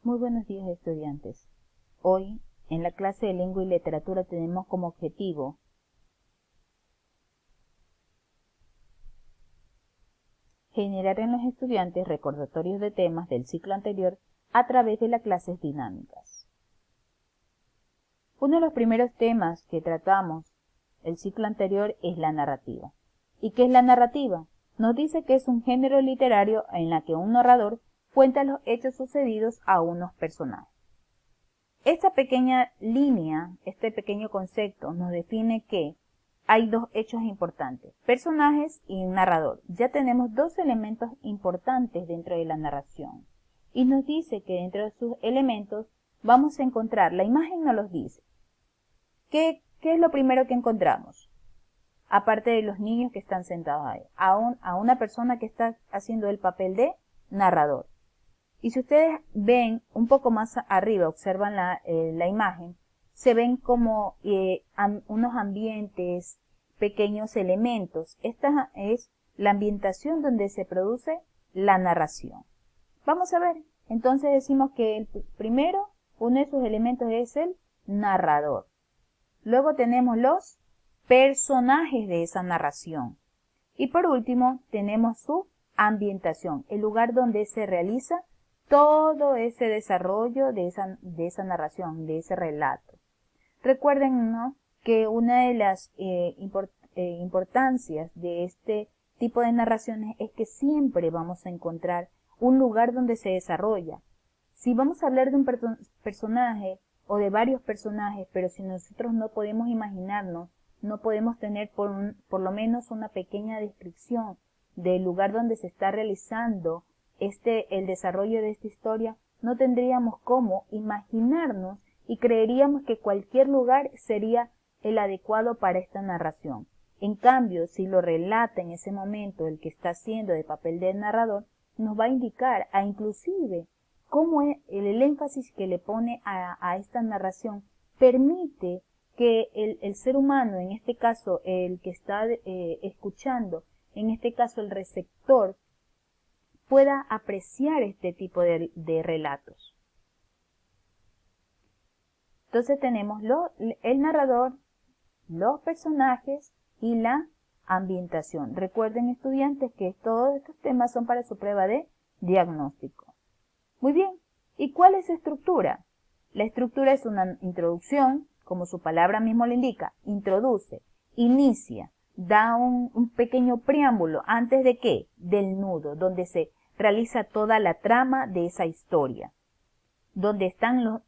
Muy buenos días, estudiantes. Hoy, en la clase de lengua y literatura, tenemos como objetivo generar en los estudiantes recordatorios de temas del ciclo anterior a través de las clases dinámicas. Uno de los primeros temas que tratamos el ciclo anterior es la narrativa. ¿Y qué es la narrativa? Nos dice que es un género literario en la que un narrador cuenta los hechos sucedidos a unos personajes. Esta pequeña línea, este pequeño concepto nos define que hay dos hechos importantes, personajes y un narrador. Ya tenemos dos elementos importantes dentro de la narración. Y nos dice que dentro de sus elementos vamos a encontrar, la imagen nos los dice. ¿Qué es lo primero que encontramos? Aparte de los niños que están sentados ahí, a una persona que está haciendo el papel de narrador. Y si ustedes ven un poco más arriba, observan la imagen, se ven como unos ambientes, pequeños elementos. Esta es la ambientación donde se produce la narración. Vamos a ver, entonces decimos que el primero, uno de sus elementos es el narrador. Luego tenemos los personajes de esa narración. Y por último, tenemos su ambientación, el lugar donde se realiza todo ese desarrollo de esa narración, de ese relato. Recuerden, ¿no?, que una de las importancias de este tipo de narraciones es que siempre vamos a encontrar un lugar donde se desarrolla. Si vamos a hablar de un personaje o de varios personajes, pero si nosotros no podemos imaginarnos, no podemos tener por lo menos una pequeña descripción del lugar donde se está realizando el desarrollo de esta historia, no tendríamos cómo imaginarnos y creeríamos que cualquier lugar sería el adecuado para esta narración. En cambio, si lo relata en ese momento el que está haciendo de papel de narrador, nos va a indicar inclusive cómo es el énfasis que le pone a esta narración permite que el ser humano, en este caso el que está escuchando, en este caso el receptor, pueda apreciar este tipo de relatos. Entonces tenemos el narrador, los personajes y la ambientación. Recuerden, estudiantes, que todos estos temas son para su prueba de diagnóstico. Muy bien, ¿y cuál es su estructura? La estructura es una introducción, como su palabra mismo le indica, introduce, inicia, da un pequeño preámbulo antes de qué, del nudo, donde se realiza toda la trama de esa historia, donde están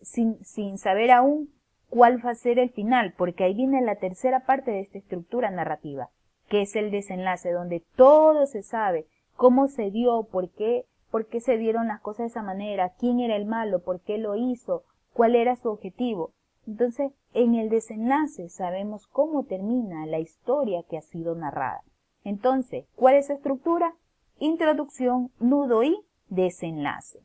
sin saber aún cuál va a ser el final, porque ahí viene la tercera parte de esta estructura narrativa, que es el desenlace, donde todo se sabe, cómo se dio, por qué se dieron las cosas de esa manera, quién era el malo, por qué lo hizo, cuál era su objetivo. Entonces, en el desenlace sabemos cómo termina la historia que ha sido narrada. Entonces, ¿cuál es su estructura? Introducción, nudo y desenlace.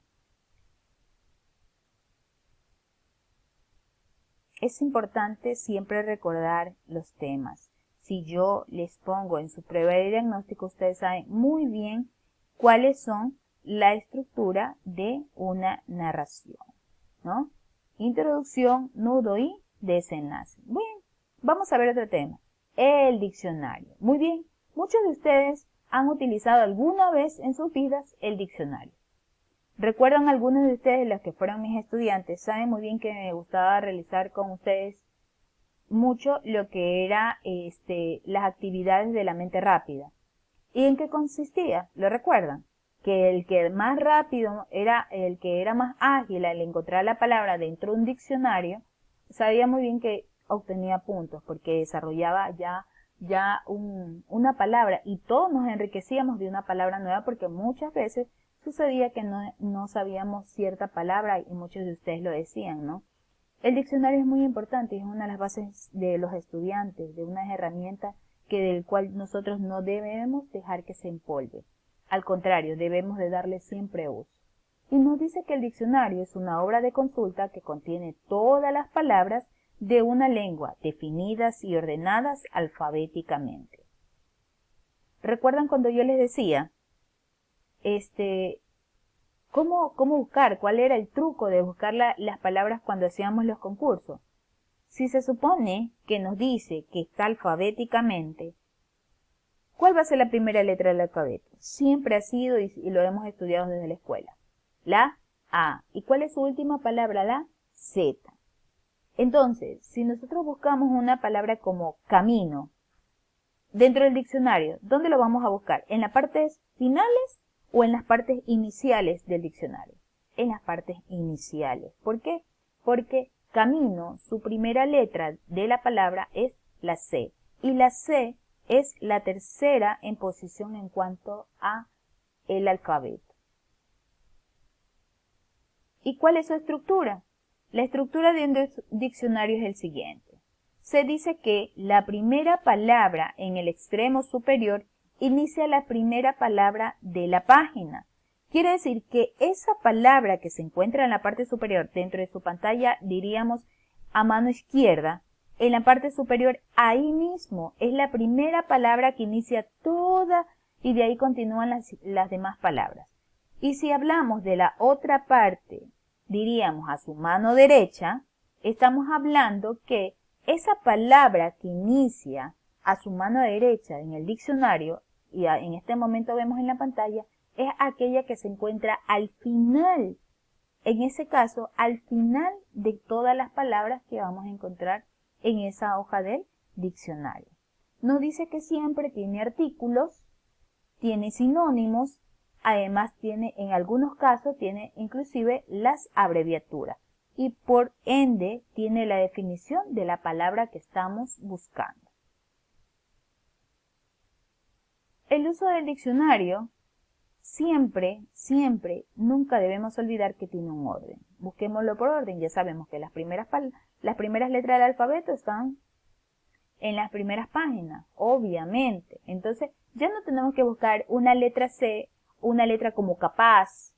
Es importante siempre recordar los temas. Si yo les pongo en su prueba de diagnóstico, ustedes saben muy bien cuáles son la estructura de una narración, ¿no? Introducción, nudo y desenlace. Bien, vamos a ver otro tema. El diccionario. Muy bien, muchos de ustedes han utilizado alguna vez en sus vidas el diccionario. Recuerdan, algunos de ustedes, los que fueron mis estudiantes, saben muy bien que me gustaba realizar con ustedes mucho lo que era las actividades de la mente rápida. ¿Y en qué consistía? ¿Lo recuerdan? Que el que más rápido era el que era más ágil al encontrar la palabra dentro de un diccionario, sabía muy bien que obtenía puntos porque desarrollaba ya una palabra, y todos nos enriquecíamos de una palabra nueva, porque muchas veces sucedía que no sabíamos cierta palabra y muchos de ustedes lo decían, ¿no? El diccionario es muy importante y es una de las bases de los estudiantes, de unas herramientas del cual nosotros no debemos dejar que se empolve. Al contrario, debemos de darle siempre uso. Y nos dice que el diccionario es una obra de consulta que contiene todas las palabras de una lengua, definidas y ordenadas alfabéticamente. ¿Recuerdan cuando yo les decía, ¿Cómo buscar? ¿Cuál era el truco de buscar las palabras cuando hacíamos los concursos? Si se supone que nos dice que está alfabéticamente, ¿cuál va a ser la primera letra del alfabeto? Siempre ha sido y lo hemos estudiado desde la escuela. La A. ¿Y cuál es su última palabra? La Z. Entonces, si nosotros buscamos una palabra como camino dentro del diccionario, ¿dónde lo vamos a buscar? ¿En las partes finales o en las partes iniciales del diccionario? En las partes iniciales. ¿Por qué? Porque camino, su primera letra de la palabra es la C. Y la C es la tercera en posición en cuanto a el alfabeto. ¿Y cuál es su estructura? La estructura de un diccionario es el siguiente. Se dice que la primera palabra en el extremo superior inicia la primera palabra de la página. Quiere decir que esa palabra que se encuentra en la parte superior dentro de su pantalla, diríamos a mano izquierda, en la parte superior, ahí mismo es la primera palabra que inicia toda y de ahí continúan las demás palabras. Y si hablamos de la otra parte, diríamos a su mano derecha, estamos hablando que esa palabra que inicia a su mano derecha en el diccionario, y en este momento vemos en la pantalla, es aquella que se encuentra al final. En ese caso, al final de todas las palabras que vamos a encontrar en esa hoja del diccionario. Nos dice que siempre tiene artículos, tiene sinónimos, además tiene, en algunos casos, tiene inclusive las abreviaturas y por ende tiene la definición de la palabra que estamos buscando. El uso del diccionario siempre, nunca debemos olvidar que tiene un orden. Busquémoslo por orden, ya sabemos que las primeras letras del alfabeto están en las primeras páginas, obviamente. Entonces, ya no tenemos que buscar una letra C, una letra como capaz,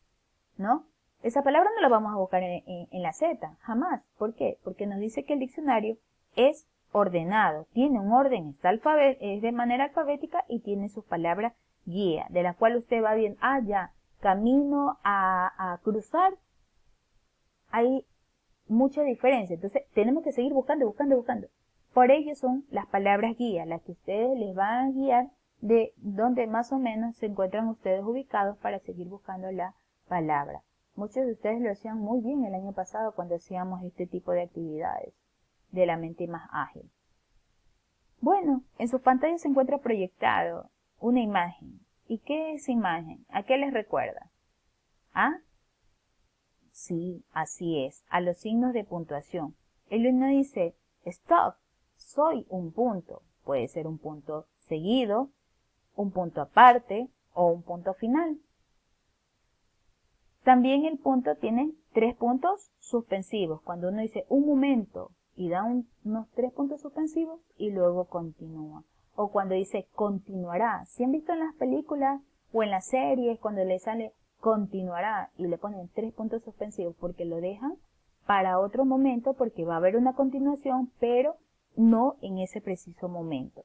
¿no? Esa palabra no la vamos a buscar en la Z, jamás. ¿Por qué? Porque nos dice que el diccionario es ordenado, tiene un orden, es de manera alfabética y tiene sus palabras guía, de la cual usted va bien, ya, camino a cruzar, hay mucha diferencia. Entonces, tenemos que seguir buscando. Por ello son las palabras guía, las que ustedes les van a guiar de donde más o menos se encuentran ustedes ubicados para seguir buscando la palabra. Muchos de ustedes lo hacían muy bien el año pasado cuando hacíamos este tipo de actividades de la mente más ágil. Bueno, en sus pantallas se encuentra proyectado una imagen. ¿Y qué es imagen? ¿A qué les recuerda? ¿Ah? Sí, así es, a los signos de puntuación. El uno dice, stop, soy un punto. Puede ser un punto seguido, un punto aparte o un punto final. También el punto tiene 3 puntos suspensivos. Cuando uno dice un momento y da unos 3 puntos suspensivos y luego continúa. O cuando dice continuará. ¿Sí han visto en las películas o en las series cuando le sale continuará y le ponen 3 puntos suspensivos porque lo dejan para otro momento porque va a haber una continuación, pero no en ese preciso momento?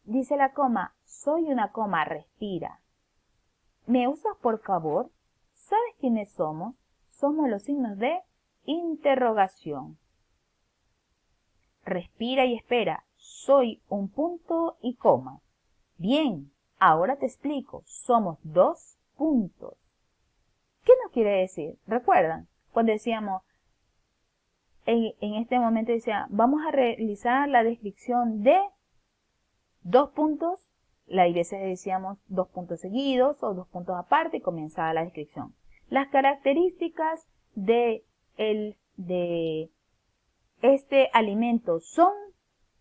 Dice la coma, soy una coma, respira. ¿Me usas por favor? ¿Sabes quiénes somos? Somos los signos de interrogación. Respira y espera. Soy un punto y coma. Bien, ahora te explico. Somos 2 puntos. ¿Qué nos quiere decir? ¿Recuerdan? Cuando decíamos, en este momento decía, vamos a realizar la descripción de 2 puntos. A veces decíamos 2 puntos seguidos o 2 puntos aparte y comenzaba la descripción. Las características de este alimento son,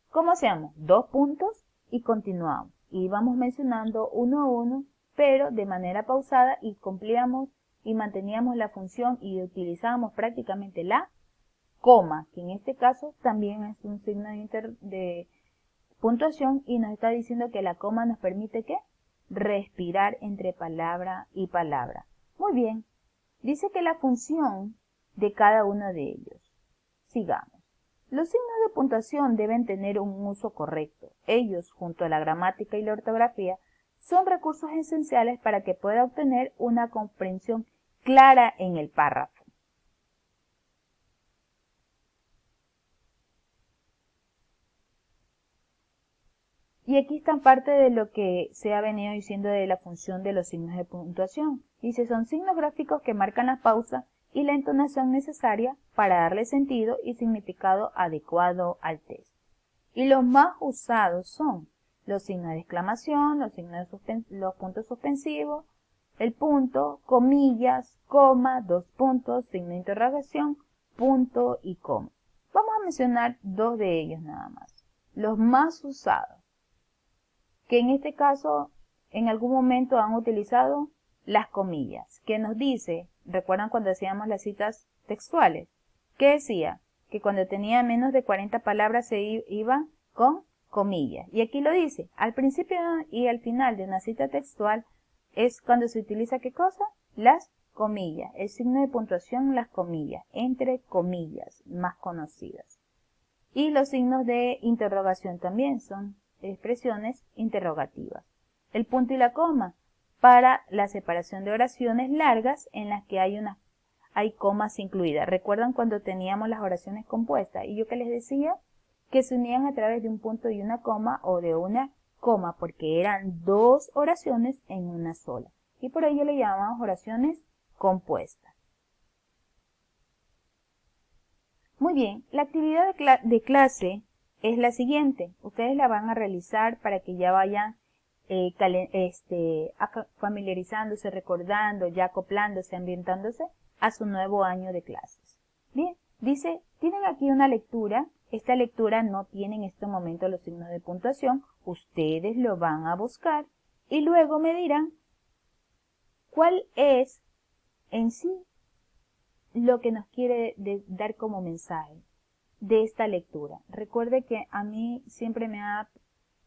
¿cómo se llama? 2 puntos y continuamos. Y vamos mencionando uno a uno, pero de manera pausada y cumplíamos y manteníamos la función y utilizábamos prácticamente la coma, que en este caso también es un signo de puntuación y nos está diciendo que la coma nos permite ¿qué? Respirar entre palabra y palabra. Muy bien, dice que la función de cada uno de ellos. Sigamos. Los signos de puntuación deben tener un uso correcto. Ellos, junto a la gramática y la ortografía, son recursos esenciales para que pueda obtener una comprensión clara en el párrafo. Y aquí está parte de lo que se ha venido diciendo de la función de los signos de puntuación. Dice, son signos gráficos que marcan la pausa y la entonación necesaria para darle sentido y significado adecuado al texto. Y los más usados son los signos de exclamación, los puntos suspensivos, el punto, comillas, coma, dos puntos, signo de interrogación, punto y coma. Vamos a mencionar dos de ellos nada más. Los más usados, que en este caso en algún momento han utilizado las comillas, que nos dice, ¿recuerdan cuando hacíamos las citas textuales? ¿Qué decía? Que cuando tenía menos de 40 palabras se iba con comillas. Y aquí lo dice, al principio y al final de una cita textual es cuando se utiliza ¿qué cosa? Las comillas, el signo de puntuación, las comillas, entre comillas, más conocidas. Y los signos de interrogación también son expresiones interrogativas. El punto y la coma para la separación de oraciones largas en las que hay comas incluidas. ¿Recuerdan cuando teníamos las oraciones compuestas? Y yo que les decía que se unían a través de un punto y una coma o de una coma porque eran dos oraciones en una sola. Y por ello le llamamos oraciones compuestas. Muy bien, la actividad de clase es la siguiente. Ustedes la van a realizar para que ya vayan familiarizándose, recordando, ya acoplándose, ambientándose a su nuevo año de clases. Bien, dice, tienen aquí una lectura. Esta lectura no tiene en este momento los signos de puntuación. Ustedes lo van a buscar y luego me dirán cuál es en sí lo que nos quiere dar como mensaje de esta lectura. Recuerde que a mí siempre me ha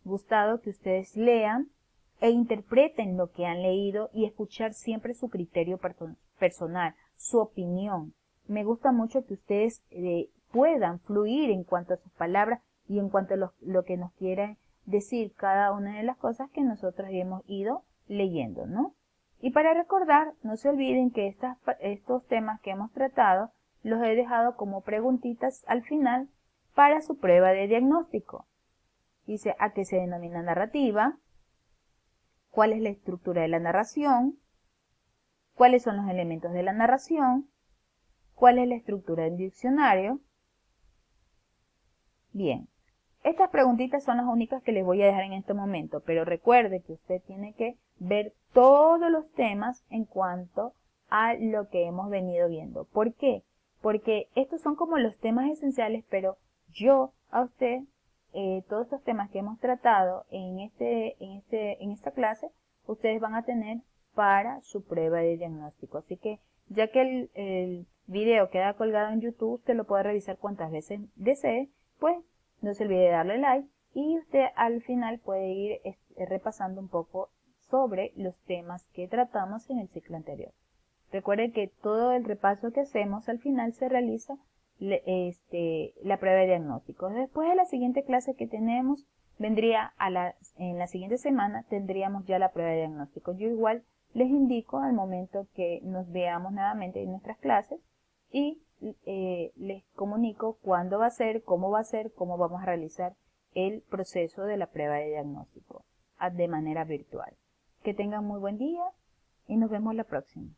gustado que ustedes lean e interpreten lo que han leído y escuchar siempre su criterio personal, su opinión. Me gusta mucho que ustedes puedan fluir en cuanto a sus palabras y en cuanto a lo que nos quieren decir cada una de las cosas que nosotros hemos ido leyendo, ¿no? Y para recordar, no se olviden que estos temas que hemos tratado los he dejado como preguntitas al final para su prueba de diagnóstico. Dice, ¿a qué se denomina narrativa? ¿Cuál es la estructura de la narración? ¿Cuáles son los elementos de la narración? ¿Cuál es la estructura del diccionario? Bien, estas preguntitas son las únicas que les voy a dejar en este momento, pero recuerde que usted tiene que ver todos los temas en cuanto a lo que hemos venido viendo. ¿Por qué? Porque estos son como los temas esenciales, pero yo a usted, todos estos temas que hemos tratado en esta clase, ustedes van a tener para su prueba de diagnóstico. Así que, ya que el video queda colgado en YouTube, usted lo puede revisar cuantas veces desee, pues no se olvide de darle like y usted al final puede ir repasando un poco sobre los temas que tratamos en el ciclo anterior. Recuerde que todo el repaso que hacemos al final se realiza la prueba de diagnóstico. Después de la siguiente clase que tenemos, en la siguiente semana tendríamos ya la prueba de diagnóstico. Yo igual les indico al momento que nos veamos nuevamente en nuestras clases y les comunico cuándo va a ser, cómo vamos a realizar el proceso de la prueba de diagnóstico de manera virtual. Que tengan muy buen día y nos vemos la próxima.